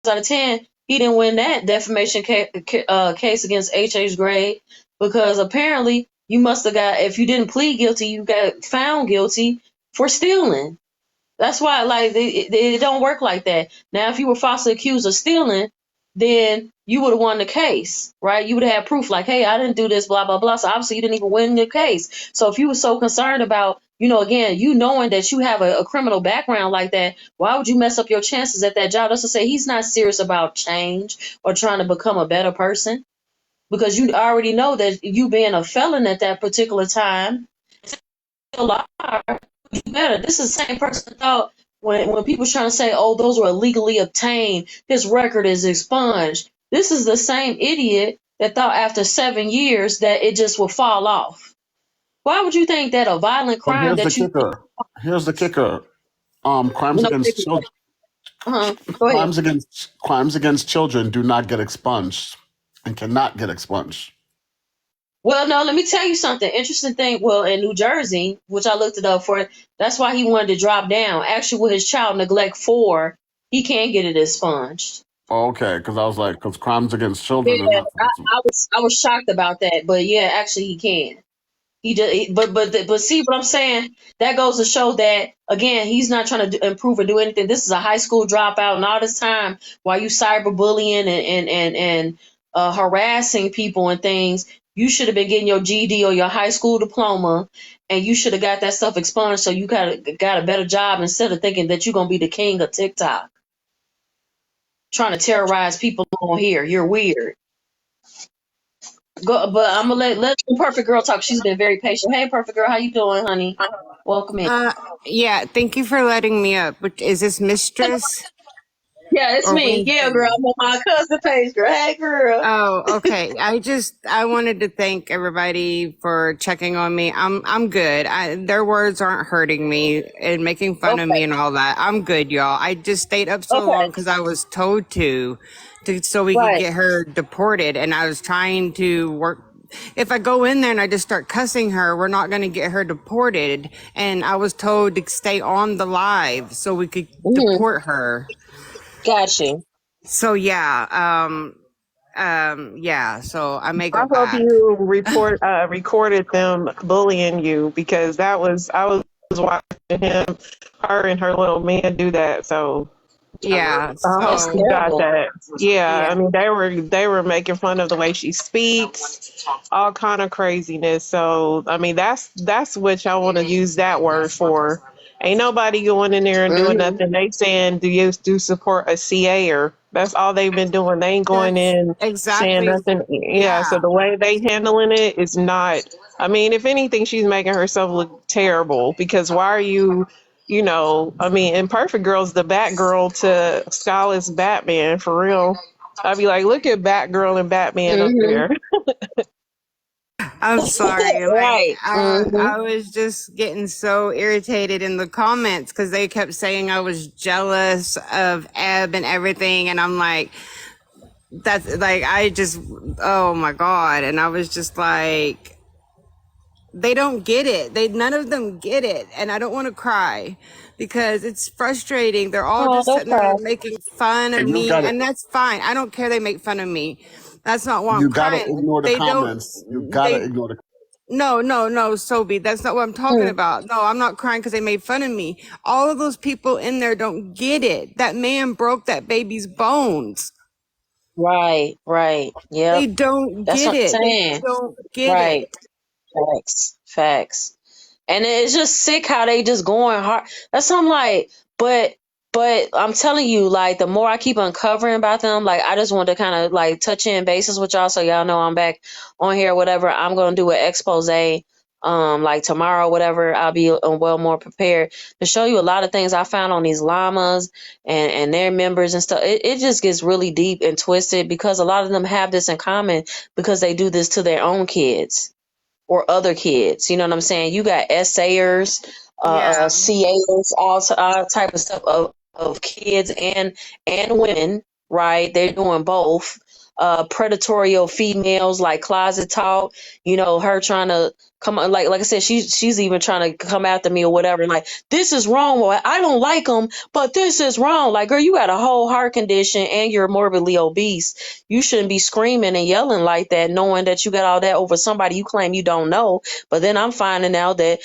out of 10 he didn't win that defamation case against H. Gregg, because apparently you must have got, if you didn't plead guilty, you got found guilty for stealing. That's why, like, it don't work like that. Now, if you were falsely accused of stealing, then you would have won the case, right? You would have had proof, like, hey, I didn't do this, blah, blah, blah. So obviously you didn't even win the case. So if you were so concerned about, again, knowing that you have a criminal background like that, why would you mess up your chances at that job? That's to say he's not serious about change or trying to become a better person, because you already know that you being a felon at that particular time, better. This is the same person that thought when people trying to say, oh, those were illegally obtained, his record is expunged. This is the same idiot that thought after 7 years that it just will fall off. Why would you think that a violent But crime here's the that you kicker. Here's the kicker. Crimes no, against children. go ahead. Crimes against children do not get expunged and cannot get expunged. Well, no, let me tell you something. Interesting thing. Well, in New Jersey, which I looked it up for, that's why he wanted to drop down. Actually, with his child neglect 4, he can't get it expunged. Okay, because I was like, because crimes against children are Yeah, not supposed to. I was shocked about that, but yeah, actually he can. He just, but see what I'm saying? That goes to show that again, he's not trying to improve or do anything. This is a high school dropout, and all this time while you cyberbullying and harassing people and things, you should have been getting your GED or your high school diploma, and you should have got that stuff expunged so you got a better job instead of thinking that you're gonna be the king of TikTok, trying to terrorize people on here. You're weird. Go, but I'm gonna let the perfect girl talk. She's been very patient. Hey, perfect girl, how you doing, honey? Welcome in. Uh, yeah, thank you for letting me up. But is this Mistress Yeah, it's or me. Yeah, girl. Wisdom? I'm on my cousin page, girl. Hey, girl. Oh, okay. I wanted to thank everybody for checking on me. I'm good. Their words aren't hurting me and making fun of Okay. me and all that. I'm good, y'all. I just stayed up so long Okay. because I was told so we could Right. get her deported, and I was trying to work. If I go in there and I just start cussing her, we're not going to get her deported. And I was told to stay on the live so we could Mm-hmm. deport her. Gotcha. So yeah, yeah. So I may I go hope back. you recorded them bullying you, because I was watching her and her little man do that. So Yeah. I hope That's you So got terrible. that. Yeah, I yeah, mean they were making fun of the way she speaks, all kind of craziness. So I mean that's what y'all want to use that word for. Ain't nobody going in there and doing Mm-hmm. nothing. They saying, do you do support a CA? Or that's all they've been doing. They ain't going that's in saying exactly. nothing. Yeah, so Yeah. the way they handling it is not. I mean, if anything, she's making herself look terrible, because why are you? I mean, and Perfect Girl's the Batgirl to Scarlett's Batman, for real. I'd be like, look at Batgirl and Batman up Mm-hmm. there. I'm sorry. Like Right. Mm-hmm. I was just getting so irritated in the comments because they kept saying I was jealous of Eb and everything, and I'm like, that's like I just, oh my god, and I was just like, they don't get it. None of them get it, and I don't want to cry because it's frustrating. They're all Oh, just don't sitting there cry. making fun of And you me, gotta and that's fine. I don't care. They make fun of me. That's not why I'm you gotta crying. ignore the They don't. comments. You gotta They ignore the. no, Sobi. That's not what I'm talking Mm. about. No, I'm not crying because they made fun of me. All of those people in there don't get it. That man broke that baby's bones. Right. Right. They Yep. don't That's get what I'm it. They saying. don't get it. Right. Facts. Facts. And it's just sick how they just going hard. That's something like, but But I'm telling you, like, the more I keep uncovering about them, like, I just want to kind of like touch in bases with y'all so y'all know I'm back on here, whatever. I'm gonna do an expose, like tomorrow, whatever. I'll be well more prepared to show you a lot of things I found on these llamas and their members and stuff. It just gets really deep and twisted because a lot of them have this in common because they do this to their own kids or other kids. You know what I'm saying? You got essayers, Yeah. CAs, all type of stuff of kids and women, right? They're doing both. Predatorial females like closet talk, her trying to come on, like I said, she's even trying to come after me or whatever. Like, this is wrong, or I don't like them, but this is wrong. Like, girl, you got a whole heart condition and you're morbidly obese. You shouldn't be screaming and yelling like that, knowing that you got all that over somebody you claim you don't know. But then I'm finding out that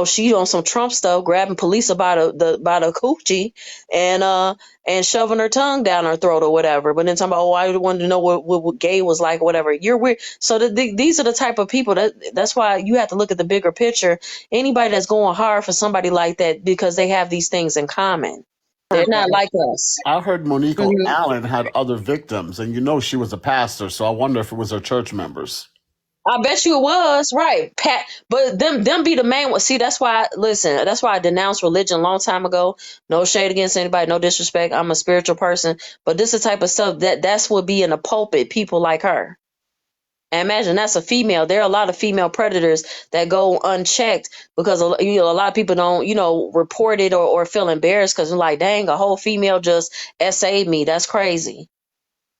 she on some Trump stuff, grabbing police by the coochie and shoving her tongue down her throat or whatever. But then talking about, I wanted to know what gay was like, or whatever. You're weird. So these are the type of people that's why you have to look at the bigger picture. Anybody that's going hard for somebody like that because they have these things in common. They're not like us. I heard Monique Mhm. Allen had other victims, and she was a pastor, so I wonder if it was her church members. I bet you it was right, Pat. But them be the main one. See, that's why. Listen, that's why I denounced religion a long time ago. No shade against anybody, no disrespect. I'm a spiritual person, but this is the type of stuff that's what be in the pulpit. People like her. And imagine that's a female. There are a lot of female predators that go unchecked because a lot of people don't report it or feel embarrassed because they're like, dang, a whole female just essayed me. That's crazy.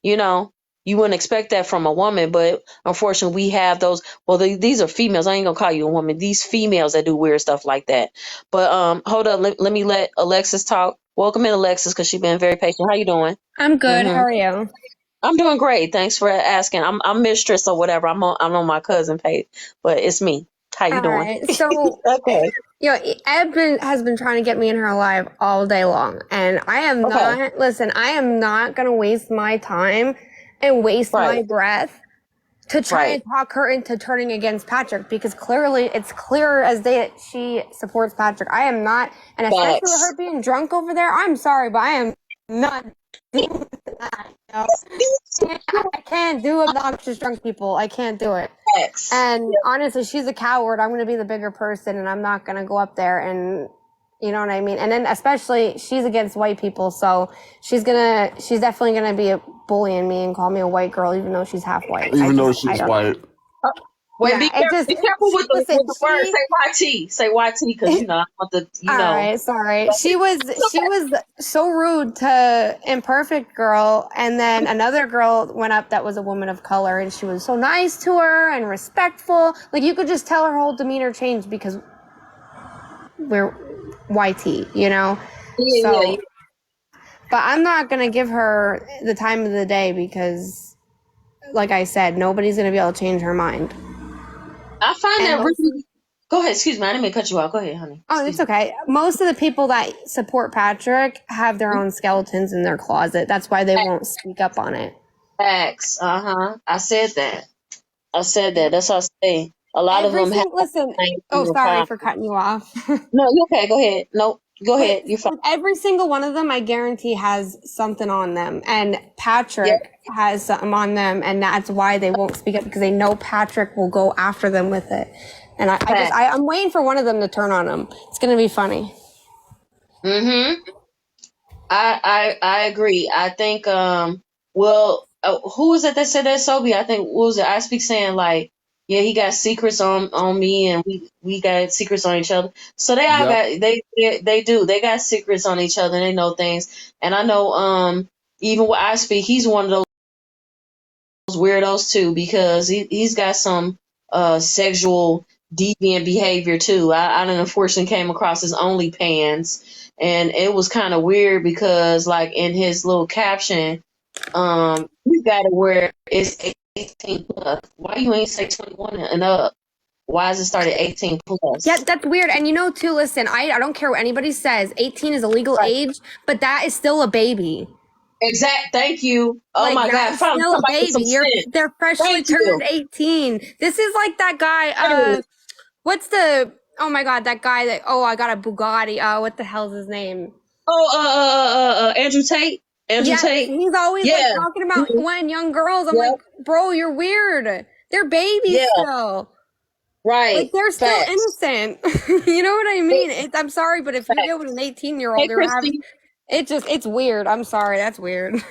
You know, you wouldn't expect that from a woman, but unfortunately, we have those. Well, these are females. I ain't gonna call you a woman. These females that do weird stuff like that. But hold up, let me let Alexis talk. Welcome in, Alexis, because she's been very patient. How you doing? I'm good. How Hmm. are you? I'm doing great. Thanks for asking. I'm mistress or whatever. I'm on my cousin page, but it's me. How you All doing? right. So, Okay. Has been trying to get me in her life all day long, and I am Okay. not. Listen, I am not gonna waste my time and waste Right. my breath to try and Right. talk her into turning against Patrick because clearly it's clear as day that she supports Patrick. I am not, and especially with Facts. her being drunk over there. I'm sorry, but I am not dealing with that. I can't do obnoxious drunk people. I can't do it. Facts. And honestly, she's a coward. I'm going to be the bigger person and I'm not going to go up there and, you know what I mean? And then especially she's against white people. So she's definitely going to be bullying me and call me a white girl, even though she's half white. Even though I she's don't know. white. Wait, Yeah, be careful with the listen, word. Say YT. Say YT because I want the all right, sorry. She was so rude to Imperfect Girl, and then another girl went up that was a woman of color, and she was so nice to her and respectful. Like you could just tell her whole demeanor changed because we're YT, you know. Yeah. So, but I'm not gonna give her the time of the day because, like I said, nobody's gonna be able to change her mind. I find And that really. Go ahead. Excuse me. I didn't mean to cut you off. Go ahead, honey. oh, Excuse it's me. okay. Most of the people that support Patrick have their own skeletons in their closet. That's why they won't speak up on it. Facts. I said that. That's what I say. A lot of them have Listen. things Oh, in sorry common. for cutting you off. No, you okay? Go ahead. No, go ahead. You're fine. Every single one of them, I guarantee, has something on them. And Yep. Patrick has something on them, and that's why they won't speak up because they know Patrick will go after them with it. And I'm waiting for one of them to turn on him. It's gonna be funny. Mm-hmm. I agree. I think well who was it that said that, Sobe? I think what was it? I speak saying like, yeah, he got secrets on me and we got secrets on each other. So they all Yep. got they do. They got secrets on each other and they know things. And I know even with I speak, he's one of those weirdos too because he's got some sexual deviant behavior too. I done unfortunately came across his OnlyPans and it was kind of weird because like in his little caption, you got it where it's 18 plus. Why you ain't say 21 and up? Why does it start at 18 plus? Yeah, that's weird. And too, listen, I don't care what anybody says. 18 is a legal Right. age, but that is still a baby. Thank you. Oh Like my that God. is Found still a somebody with some baby. sense. They're freshly Thank you. turned 18. This is like that guy, oh my God, that guy that, I got a Bugatti. What the hell's his name? Andrew Tate. Andrew Yeah, Tate. he's always like Yeah. talking about Mhm. when young girls. I'm Yep. like, bro, you're weird. They're babies Yeah. still. Like Right. they're still Facts. innocent. You know what I Big mean? I'm sorry, but if you get with facts. an 18-year-old, Hey, they're having Christy. it's weird. I'm sorry, that's weird.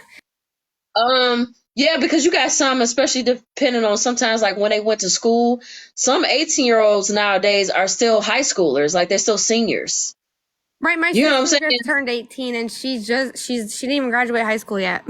Yeah, because you got some, especially depending on sometimes like when they went to school, some 18-year-olds nowadays are still high schoolers, like they're still seniors. Right, my You know what I'm sister saying? just turned 18 and she didn't even graduate high school yet.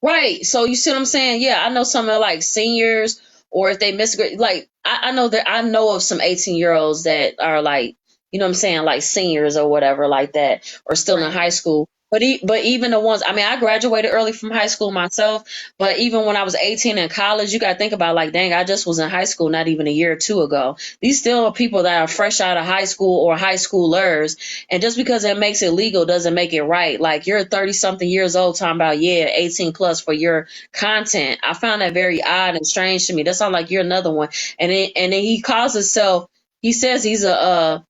Right. So you see what I'm saying? Yeah, I know some are like seniors, or if they miss like I know that I know of some 18-year-olds that are like, you know what I'm saying, like seniors or whatever like that, or still in Right. high school. But even the ones, I mean, I graduated early from high school myself, but even when I was 18 in college, you got to think about like, dang, I just was in high school not even a year or two ago. These still are people that are fresh out of high school or high schoolers, and just because it makes it legal doesn't make it right. Like you're 30 something years old talking about, yeah, 18 plus for your content. I found that very odd and strange to me. That sounds like you're another one. And then he calls himself, he says he's a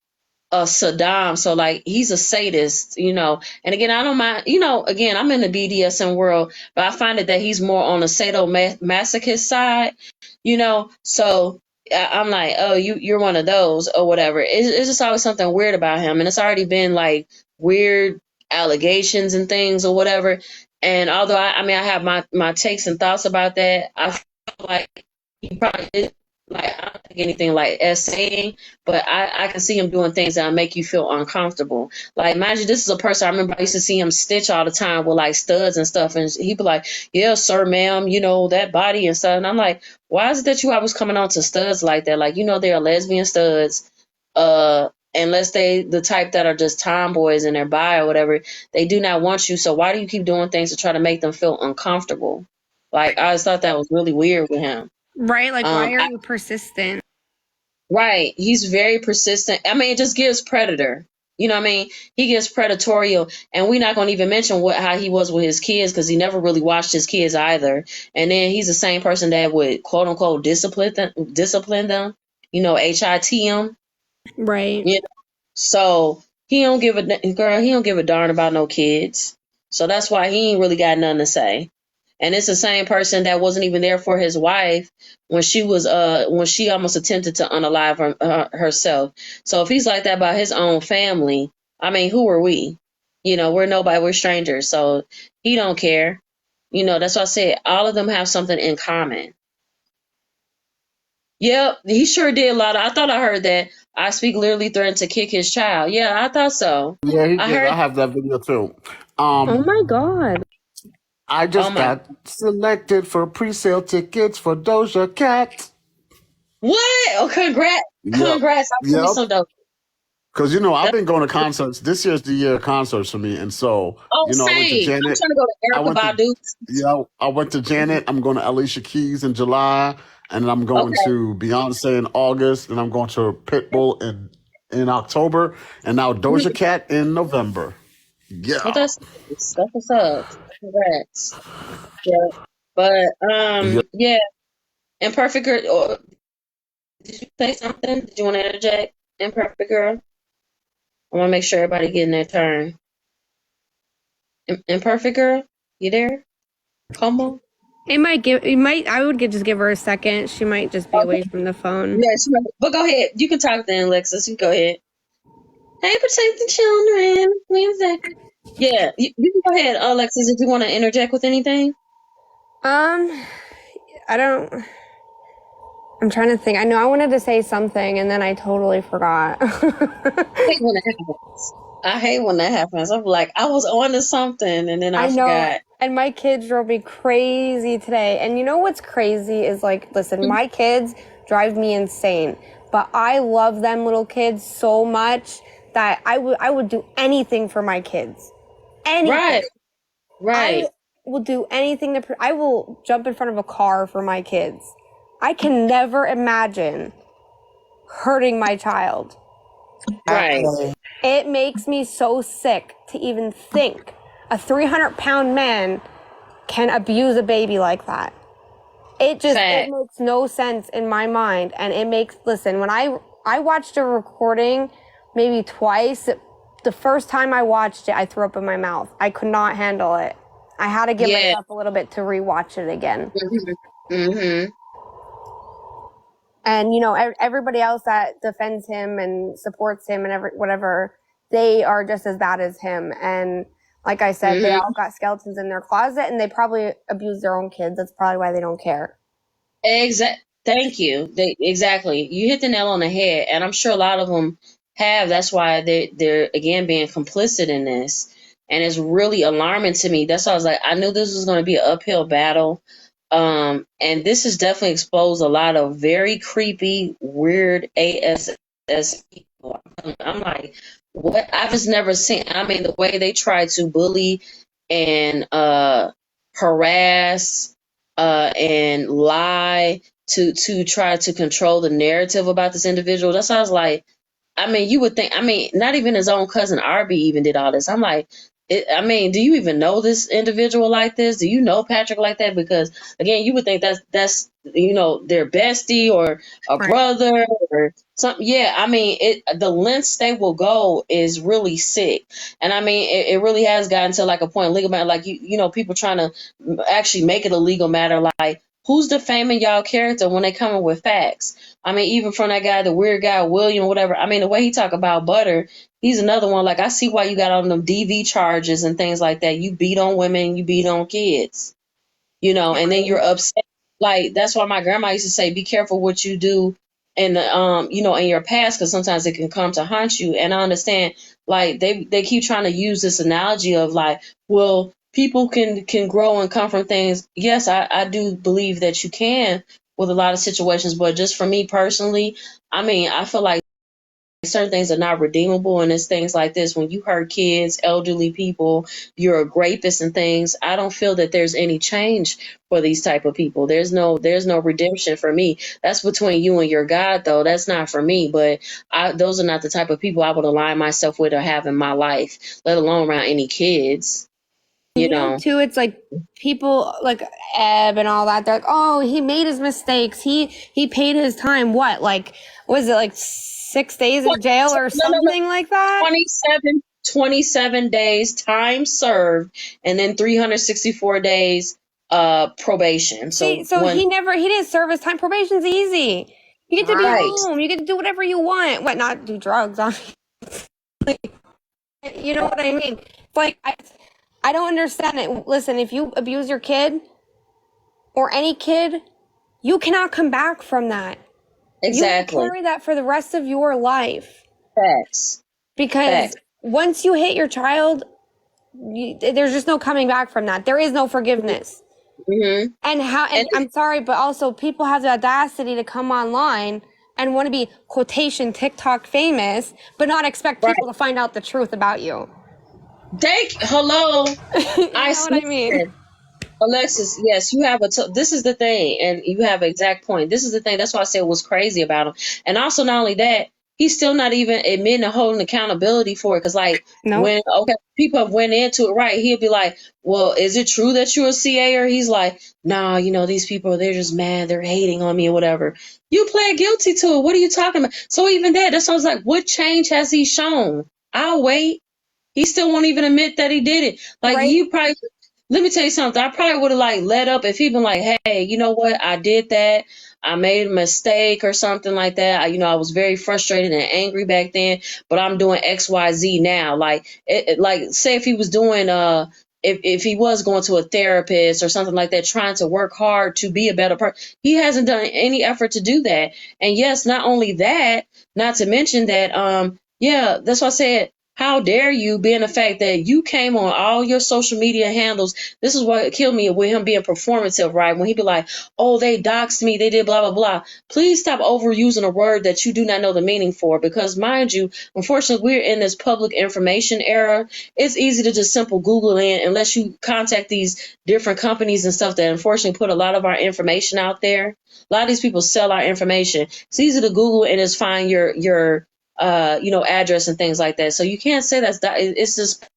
Saddam, so like he's a sadist, you know. And again, I don't mind, you know, again, I'm in the BDSM world, but I find it that he's more on the sadomasochist side, you know. So I'm like, oh, you're one of those or whatever. It's just always something weird about him, and it's already been like weird allegations and things or whatever. And although I mean I have my takes and thoughts about that, I feel like he probably did, like I don't think anything like essaying, but I can see him doing things that make you feel uncomfortable. Like imagine this is a person I remember I used to see him stitch all the time with like studs and stuff, and he'd be like, "Yeah, sir, ma'am, you know that body and stuff." And I'm like, "Why is it that you always coming on to studs like that? Like you know they're lesbian studs, unless they the type that are just tomboys in their bi or whatever, they do not want you. So why do you keep doing things to try to make them feel uncomfortable?" Like I just thought that was really weird with him. Right, like why are I, you persistent? Right. He's very persistent. I mean, it just gives predator. You know what I mean? He gets predatorial, and we're not going to even mention how he was with his kids because he never really watched his kids either. And then he's the same person that would quote unquote discipline them. You know, HIT them. Right. You know? So he don't give a girl. He don't give a darn about no kids. So that's why he ain't really got nothing to say. And it's the same person that wasn't even there for his wife when she almost attempted to unalive herself. So if he's like that about his own family, I mean, who are we? You know, we're nobody, we're strangers. So he don't care. You know, that's why I said all of them have something in common. Yep, he sure did a lot. I thought I heard that. I speak literally threatened to kick his child. Yeah, I thought so. Yeah, he I did. I heard. have that video too. Oh Um, my God. I Oh just my. got selected for pre-sale tickets for Doja Cat. What? Oh, congrats! Yep, Congrats! I'll give me yep. some dope. Because I've That- been going to concerts. This year's the year of concerts for me, and so Oh, I went to same. I'm Janet. trying to go to I Erica went to Badu. I went to Janet. I'm going to Alicia Keys in July, and I'm going Okay. to Beyonce in August, and I'm going to Pitbull in October, and now Doja Mhm. Cat in November. Well, Yeah. that's nice. That's what's up. Congrats. Yeah. But Yep. yeah. Imperfect girl. Did you say something? Did you want to interject? Imperfect girl. I want to make sure everybody getting their turn. Imperfect girl, you there? Come on. I would just give her a second. She might just be away Okay. from the phone. Yes, but go ahead. You can talk then, Alexis. You go ahead. Hey, protect the children. Wait a second. Yeah, you can go ahead, Alexis, if you want to interject with anything. Um, I don't. I'm trying to think. I know I wanted to say something and then I totally forgot. I hate when that happens. I hate when that happens. I'm like, I was on to something and then I I know. forgot. And my kids drove me crazy today. And you know what's crazy is like, listen, my kids drive me insane. But I love them little kids so much that I would do anything for my kids. Anything. Right, I right. will do anything I will jump in front of a car for my kids. I can never imagine hurting my child. Right. It makes me so sick to even think a 300-pound man can abuse a baby like that. It Fact. makes no sense in my mind. And listen, when I watched a recording maybe twice the first time I watched it, I threw up in my mouth. I could not handle it. I had to give Yeah. myself a little bit to rewatch it again. Mm-hmm. And, you know, everybody else that defends him and supports him and whatever, they are just as bad as him. And like I said, they all got skeletons in their closet, and they probably abuse their own kids. That's probably why they don't care. Thank you. Exactly. You hit the nail on the head, and I'm sure a lot of them have. That's why they're again being complicit in this, and it's really alarming to me. That's why I was like, I knew this was going to be an uphill battle, and this has definitely exposed a lot of very creepy, weird ASS people. I'm like, what? I've just never seen. I mean, the way they try to bully and harass and lie to try to control the narrative about this individual. That's why I was like, I mean, you would think, I mean, not even his own cousin Arby even did all this. I'm like, I mean, do you even know this individual like this? Do you know Patrick like that? Because again, you would think that's you know, their bestie or a brother or something. Yeah, I mean, the lengths they will go is really sick, and I mean, it really has gotten to like a point legal matter, like you know, people trying to actually make it a legal matter, like who's defaming y'all character when they coming with facts. I mean, even from that guy, the weird guy, William, whatever. I mean, the way he talk about Butter, he's another one. Like, I see why you got on them DV charges and things like that. You beat on women, you beat on kids, you know, and then you're upset. Like, that's why my grandma used to say, be careful what you do in the, you know, in your past, because sometimes it can come to haunt you. And I understand, like, they keep trying to use this analogy of like, well, people can grow and come from things. Yes, I do believe that you can with a lot of situations, but just for me personally, I mean, I feel like certain things are not redeemable, and it's things like this. When you hurt kids, elderly people, you're a rapist and things, I don't feel that there's any change for these type of people. There's no redemption for me. That's between you and your God, though. That's not for me. But those are not the type of people I would align myself with or have in my life, let alone around any kids. You know, too, it's like people like Ebb and all that. They're like, oh, he made his mistakes. He paid his time. What? Like, was it like 6 days in jail or something like that? 27 days time served, and then 364 days probation. So he didn't serve his time. Probation's easy. You get to be home. You get to do whatever you want. What? Not do drugs, obviously. You know what I mean? It's like I don't understand it. Listen, if you abuse your kid or any kid, you cannot come back from that. Exactly. You will carry that for the rest of your life. Facts. Because once you hit your child, there's just no coming back from that. There is no forgiveness. Mm-hmm. And I'm sorry, but also people have the audacity to come online and want to be quotation TikTok famous, but not expect people to find out the truth about you. Hello. You know what I mean? Alexis, yes, you have this is the thing, and you have an exact point. This is the thing. That's why I said what's crazy about him. And also, not only that, he's still not even admitting and holding accountability for it. Because, like, when people have went into it, right, he'll be like, well, is it true that you're a CA? Or he's like, nah, you know, these people, they're just mad. They're hating on me or whatever. You pled guilty to it. What are you talking about? So even that's why I was like, what change has he shown? I'll wait. He still won't even admit that he did it. Like, you probably... Let me tell you something. I probably would have like let up if he'd been like, hey, you know what? I did that. I made a mistake or something like that. I was very frustrated and angry back then, but I'm doing X, Y, Z now. Like, like say if he was doing, if he was going to a therapist or something like that, trying to work hard to be a better person, he hasn't done any effort to do that. And yes, not only that, not to mention that, yeah, that's why I said, how dare you, being the fact that you came on all your social media handles. This is what killed me with him being performative, right? When he be like, oh, they doxed me, they did blah, blah, blah. Please stop overusing a word that you do not know the meaning for, because mind you, unfortunately, we're in this public information era. It's easy to just simple Google in, unless you contact these different companies and stuff that unfortunately put a lot of our information out there. A lot of these people sell our information. It's easy to Google and just find your address and things like that. So you can't say it's just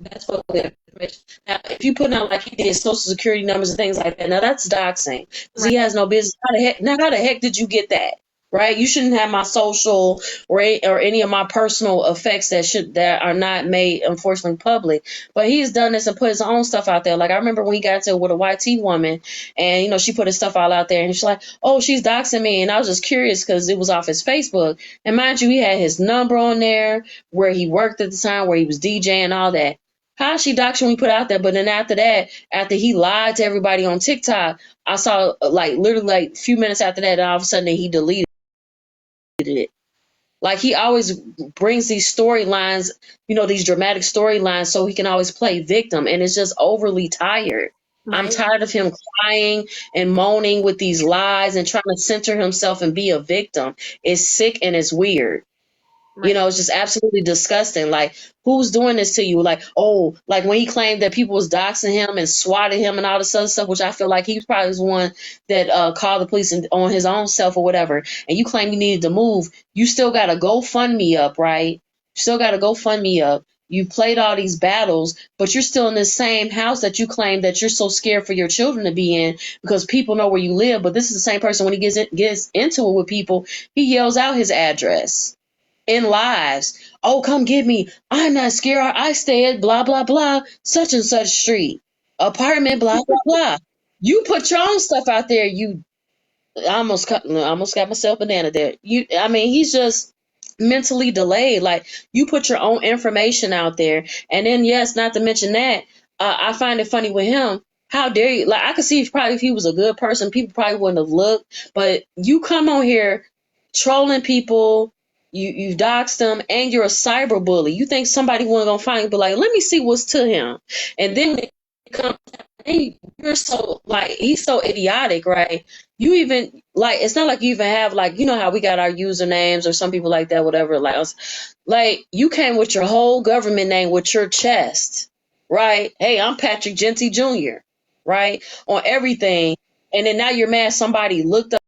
that's public information. Now, if you put out like he did social security numbers and things like that, now that's doxing. Because he has no business. How the heck did you get that? right? You shouldn't have my social or any of my personal effects that are not made, unfortunately, public. But he's done this and put his own stuff out there. Like, I remember when he got into it with a YT woman, and she put his stuff all out there, and she's like, "Oh, she's doxing me," and I was just curious because it was off his Facebook, and mind you, he had his number on there, where he worked at the time, where he was DJing, all that. How she doxed when he put out there? But then after that, after he lied to everybody on TikTok, I saw like literally like a few minutes after that, and all of a sudden he deleted it. Like, he always brings these storylines, these dramatic storylines, so he can always play victim, and it's just overly tired. I'm Right. tired of him crying and moaning with these lies and trying to center himself and be a victim. It's sick and it's weird. Right. It's just absolutely disgusting. Like, who's doing this to you? Like, oh, like when he claimed that people was doxing him and swatting him and all this other stuff, which I feel like he was probably the one that called the police on his own self or whatever. And you claim you needed to move. You still got to GoFundMe up, right? You still got to GoFundMe up. You played all these battles, but you're still in this same house that you claim that you're so scared for your children to be in because people know where you live. But this is the same person, when he gets into it with people, he yells out his address in lives. "Oh, come get me. I'm not scared. I stay at blah, blah, blah, such and such street, apartment, blah, blah, blah." You put your own stuff out there. I almost got myself banana there. He's just mentally delayed. Like, you put your own information out there. And then, yes, not to mention that, I find it funny with him. How dare you? Like, I could see if he was a good person, people probably wouldn't have looked. But you come on here trolling people, you doxed them, and you're a cyber bully. You think somebody wasn't gonna find you, but like, let me see what's to him. And then when it comes, you're so, like, he's so idiotic, right? You even, like, it's not like you even have, like, how we got our usernames or some people like that, whatever. Like you came with your whole government name with your chest, right? Hey, I'm Patrick Genty Jr., right? On everything. And then now you're mad somebody looked up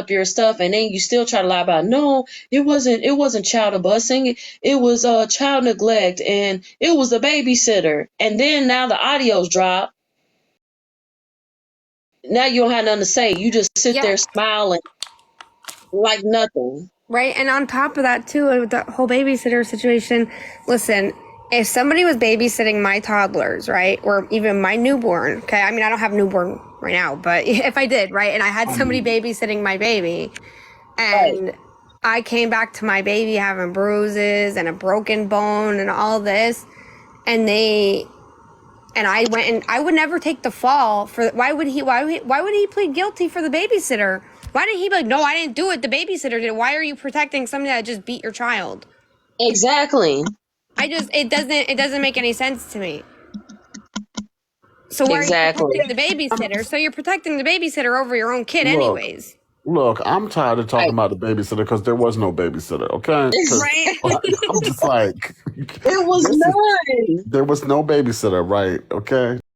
your stuff, and then you still try to lie about, no, it wasn't child abusing, it was child neglect, and it was the babysitter. And then now the audio's dropped. Now you don't have nothing to say. You just sit there smiling like nothing. Right. And on top of that, too, with the whole babysitter situation, listen, if somebody was babysitting my toddlers, right, or even my newborn, okay, I mean, I don't have newborn right now, but if I did, right, and I had somebody babysitting my baby, and I came back to my baby having bruises and a broken bone and all this, and I went, and I would never take the fall for, why would he plead guilty for the babysitter? Why didn't he be like, no, I didn't do it, the babysitter did it? Why are you protecting somebody that just beat your child? Exactly. It doesn't make any sense to me. So why are you protecting the babysitter? So you're protecting the babysitter over your own kid anyways. Look, I'm tired of talking about the babysitter because there was no babysitter, okay? Right. I'm just like, it was none. There was no babysitter, right? Okay.